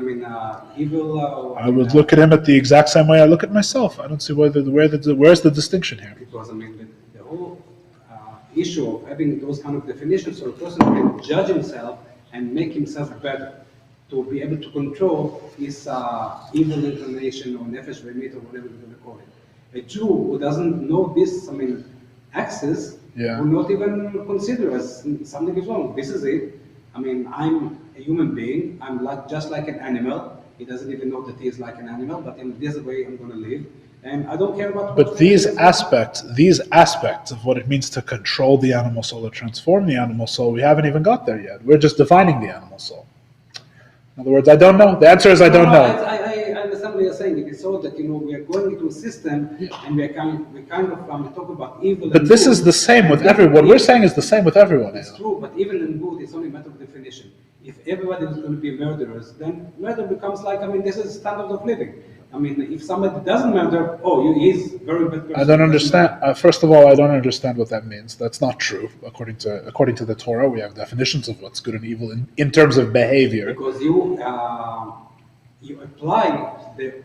evil. I would look at him at the exact same way I look at myself. I don't see where's the distinction here. Because the whole issue of having those kind of definitions, so a person can judge himself and make himself better to be able to control his evil inclination or nefesh remit or whatever you're going to call it. A Jew who doesn't know this, access, will not even consider as something is wrong. This is it. I'm a human being. I'm just like an animal. He doesn't even know that he is like an animal, but in this way I'm going to live. And I don't care about... But these aspects of what it means to control the animal soul or transform the animal soul, we haven't even got there yet. We're just defining the animal soul. In other words, I don't know. The answer is I don't know. I understand what you're saying. It is so that, we are going into a system and we kind of talk about evil. But this is the same with everyone. What we're saying is the same with everyone. It's true, but even in good, it's only a matter of definition. If everybody is going to be murderers, then murder becomes like, this is a standard of living. If somebody doesn't murder, he's very bad person. I don't understand. First of all, I don't understand what that means. That's not true. According to the Torah, we have definitions of what's good and evil in terms of behavior. Because you apply the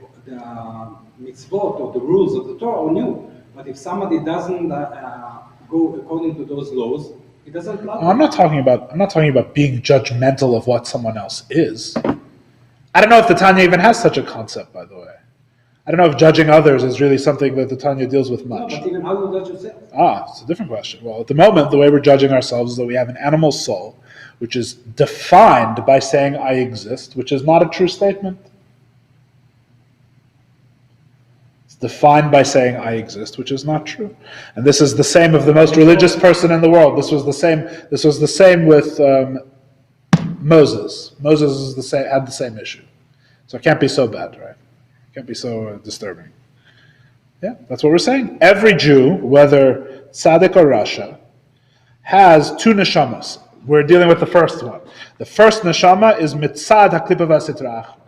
mitzvot or the rules of the Torah on you. But if somebody doesn't go according to those laws, it doesn't apply. I'm not talking about being judgmental of what someone else is. I don't know if the Tanya even has such a concept, by the way. I don't know if judging others is really something that the Tanya deals with much. No, but even how you judge yourself? It's a different question. Well, at the moment, the way we're judging ourselves is that we have an animal soul, which is defined by saying, I exist, which is not a true statement. It's defined by saying, I exist, which is not true. And this is the same of the most religious person in the world. This was the same with Moses. Moses had the same issue. So it can't be so bad, right? It can't be so disturbing. Yeah, that's what we're saying. Every Jew, whether Tsadik or Rasha, has two neshamas. We're dealing with the first one. The first neshama is mitzad haklipa v'asitra achra.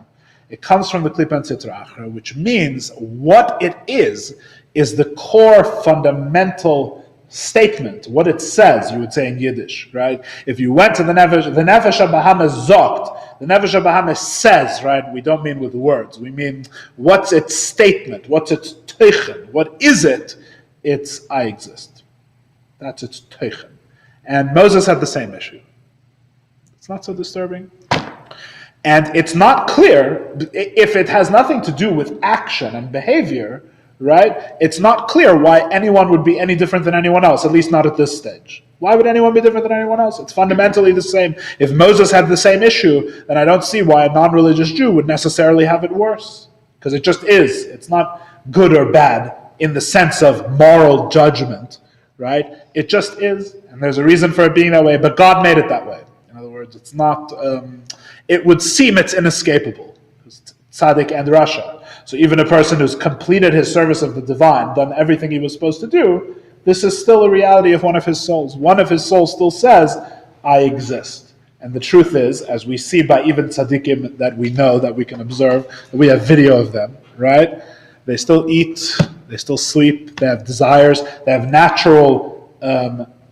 It comes from the klipa and sitra achra, which means what it is the core fundamental statement, what it says, you would say in Yiddish, right? If you went to the Nefesh HaBahamas zokt, the Nefesh HaBahamas says, right? We don't mean with words. We mean, what's its statement? What's its teichen? What is it? It's I exist. That's its teichen. And Moses had the same issue. It's not so disturbing. And it's not clear, if it has nothing to do with action and behavior, right? It's not clear why anyone would be any different than anyone else, at least not at this stage. Why would anyone be different than anyone else? It's fundamentally the same. If Moses had the same issue, then I don't see why a non-religious Jew would necessarily have it worse. Because it just is. It's not good or bad in the sense of moral judgment, right? It just is. And there's a reason for it being that way, but God made it that way. In other words, it's not, it would seem it's inescapable. It's Tsadik and Rasha. So even a person who's completed his service of the divine, done everything he was supposed to do, this is still a reality of one of his souls. One of his souls still says, I exist. And the truth is, as we see by even tzaddikim that we know, that we can observe, that we have video of them, right? They still eat, they still sleep, they have desires, they have natural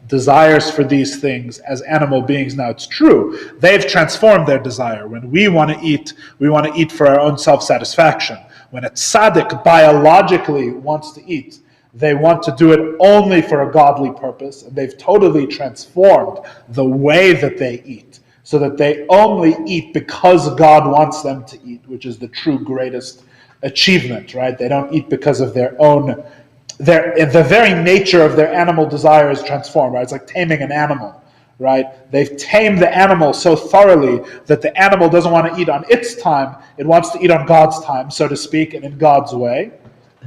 desires for these things as animal beings. Now it's true, they've transformed their desire. When we want to eat for our own self-satisfaction. When a tzaddik biologically wants to eat, they want to do it only for a godly purpose, and they've totally transformed the way that they eat, so that they only eat because God wants them to eat, which is the true greatest achievement, right? They don't eat because of their own, the very nature of their animal desire is transformed, right? It's like taming an animal, right? They've tamed the animal so thoroughly that the animal doesn't want to eat on its time, it wants to eat on God's time, so to speak, and in God's way.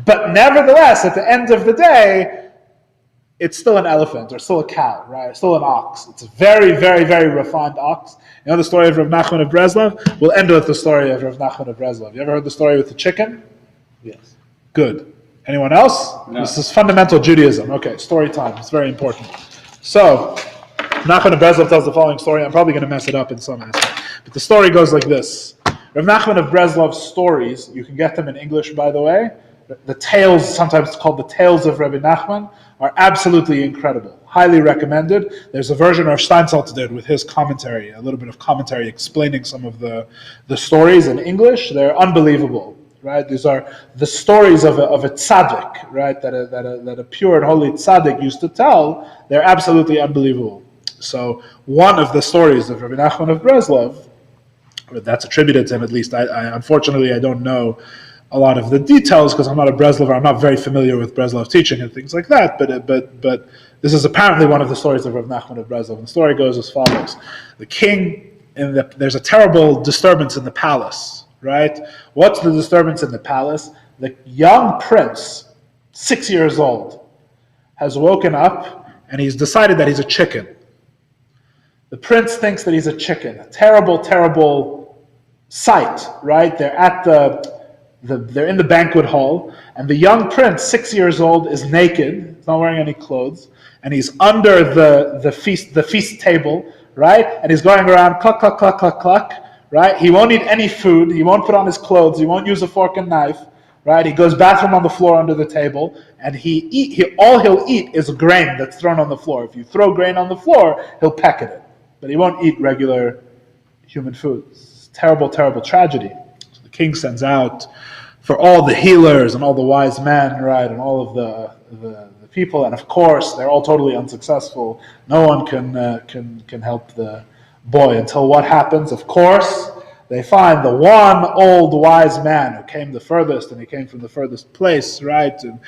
But nevertheless, at the end of the day, it's still an elephant, or still a cow, right? It's still an ox. It's a very, very, very refined ox. You know the story of Rav Nachman of Breslov? We'll end with the story of Rav Nachman of Breslov. You ever heard the story with the chicken? Yes. Good. Anyone else? No. This is fundamental Judaism. Okay, story time. It's very important. So, Nachman of Breslov tells the following story. I'm probably going to mess it up in some aspect. But the story goes like this. Rav Nachman of Breslov's stories, you can get them in English, by the way. The tales, sometimes called the Tales of Rabbi Nachman, are absolutely incredible. Highly recommended. There's a version of Steinsaltz did with his commentary, a little bit of commentary explaining some of the stories in English. They're unbelievable, right? These are the stories of a tzaddik, right? That a pure and holy tzaddik used to tell. They're absolutely unbelievable. So one of the stories of Rabbi Nachman of Breslov, that's attributed to him at least. Unfortunately, I don't know a lot of the details because I'm not a Breslover. I'm not very familiar with Breslov teaching and things like that. But this is apparently one of the stories of Rav Nachman of Breslov. And the story goes as follows: the king, there's a terrible disturbance in the palace, right? What's the disturbance in the palace? The young prince, 6 years old, has woken up and he's decided that he's a chicken. The prince thinks that he's a chicken. A terrible, terrible sight, right? They're at they're in the banquet hall, and the young prince, 6 years old, is naked. He's not wearing any clothes, and he's under the feast table, right? And he's going around cluck, cluck, cluck, cluck, cluck, right? He won't eat any food. He won't put on his clothes. He won't use a fork and knife, right? He goes bathroom on the floor under the table, and all he'll eat is grain that's thrown on the floor. If you throw grain on the floor, he'll peck at it, but he won't eat regular human food. It's a terrible, terrible tragedy. So the king sends out for all the healers and all the wise men, right, and all of the people, and of course they're all totally unsuccessful. No one can help the boy until what happens? Of course, they find the one old wise man who came the furthest, and he came from the furthest place, right? And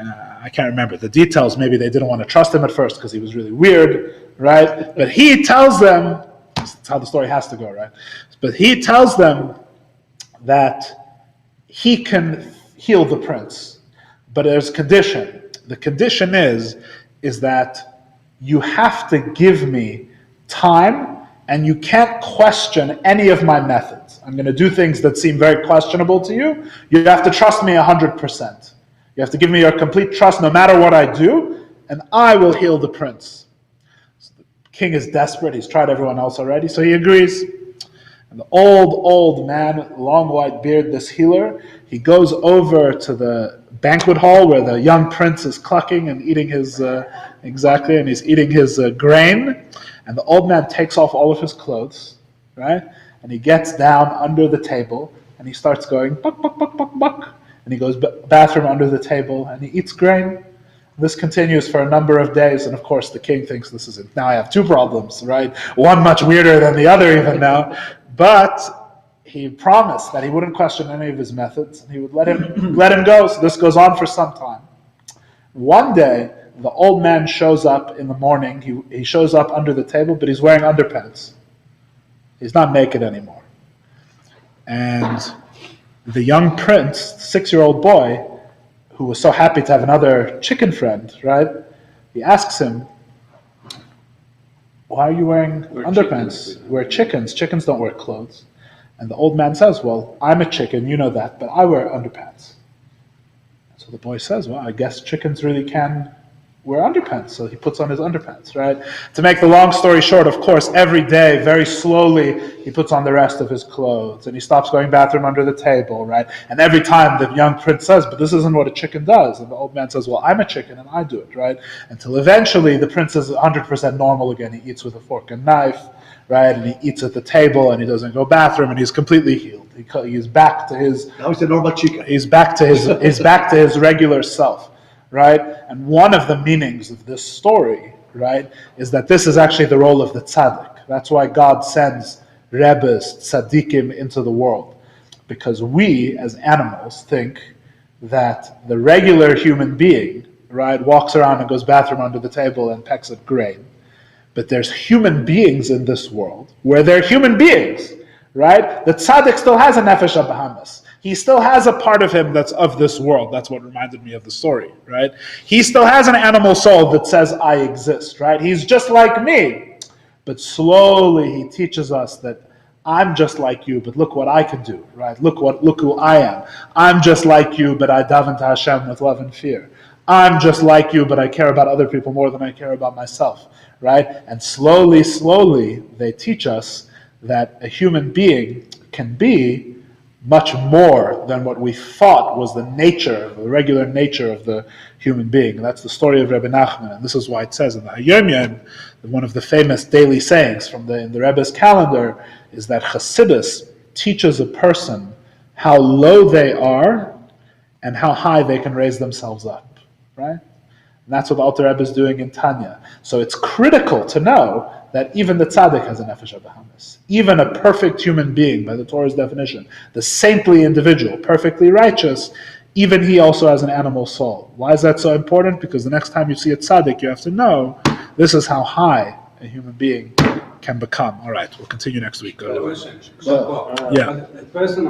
I can't remember the details. Maybe they didn't want to trust him at first because he was really weird, right? But he tells them, that's how the story has to go, right? But he tells them that he can heal the prince, but there's a condition. The condition is that you have to give me time, and you can't question any of my methods. I'm going to do things that seem very questionable to you. You have to trust me 100%. You have to give me your complete trust no matter what I do, and I will heal the prince. So the king is desperate. He's tried everyone else already, so he agrees. And the old man, long white beard, this healer, he goes over to the banquet hall where the young prince is clucking and eating his, and he's eating his grain. And the old man takes off all of his clothes, right? And he gets down under the table, and he starts going, buck, buck, buck, buck, buck. And he goes bathroom under the table, and he eats grain. This continues for a number of days, and of course the king thinks this is it. Now I have two problems, right? One much weirder than the other even now. But he promised that he wouldn't question any of his methods, and he would let him go. So this goes on for some time. One day, the old man shows up in the morning. He shows up under the table, but he's wearing underpants. He's not naked anymore. And the young prince, 6-year-old boy, who was so happy to have another chicken friend, right? He asks him, why are you wearing underpants? We're chickens. Chickens don't wear clothes. And the old man says, well, I'm a chicken, you know that, but I wear underpants. So the boy says, well, I guess chickens really can wear underpants. So he puts on his underpants, right? To make the long story short, of course, every day, very slowly, he puts on the rest of his clothes, and he stops going bathroom under the table, right? And every time the young prince says, but this isn't what a chicken does. And the old man says, well, I'm a chicken and I do it, right? Until eventually the prince is 100% normal again. He eats with a fork and knife, right? And he eats at the table, and he doesn't go bathroom, and he's completely healed. He's back to his... Now he's a normal chicken. He's back to his regular self, right? And one of the meanings of this story, right, is that this is actually the role of the Tsadik. That's why God sends Rebbes, Tzadikim into the world. Because we, as animals, think that the regular human being, right, walks around and goes bathroom under the table and pecks at grain. But there's human beings in this world where they're human beings, right? The Tzadik still has a nefesh habahamis. He still has a part of him that's of this world. That's what reminded me of the story, right? He still has an animal soul that says, I exist, right? He's just like me. But slowly he teaches us that I'm just like you, but look what I can do, right? Look who I am. I'm just like you, but I daven to Hashem with love and fear. I'm just like you, but I care about other people more than I care about myself, right? And slowly, they teach us that a human being can be much more than what we thought was the regular nature of the human being. And that's the story of Rebbe Nachman, and this is why it says in the Hayom Yom, one of the famous daily sayings in the Rebbe's calendar is that Chassidus teaches a person how low they are and how high they can raise themselves up, right? And that's what the Alter Rebbe is doing in Tanya. So it's critical to know that even the tzaddik has a nefesh habahamis. Even a perfect human being, by the Torah's definition, the saintly individual, perfectly righteous, even he also has an animal soul. Why is that so important? Because the next time you see a tzaddik, you have to know this is how high a human being can become. All right, we'll continue next week. Question. Yeah. A person,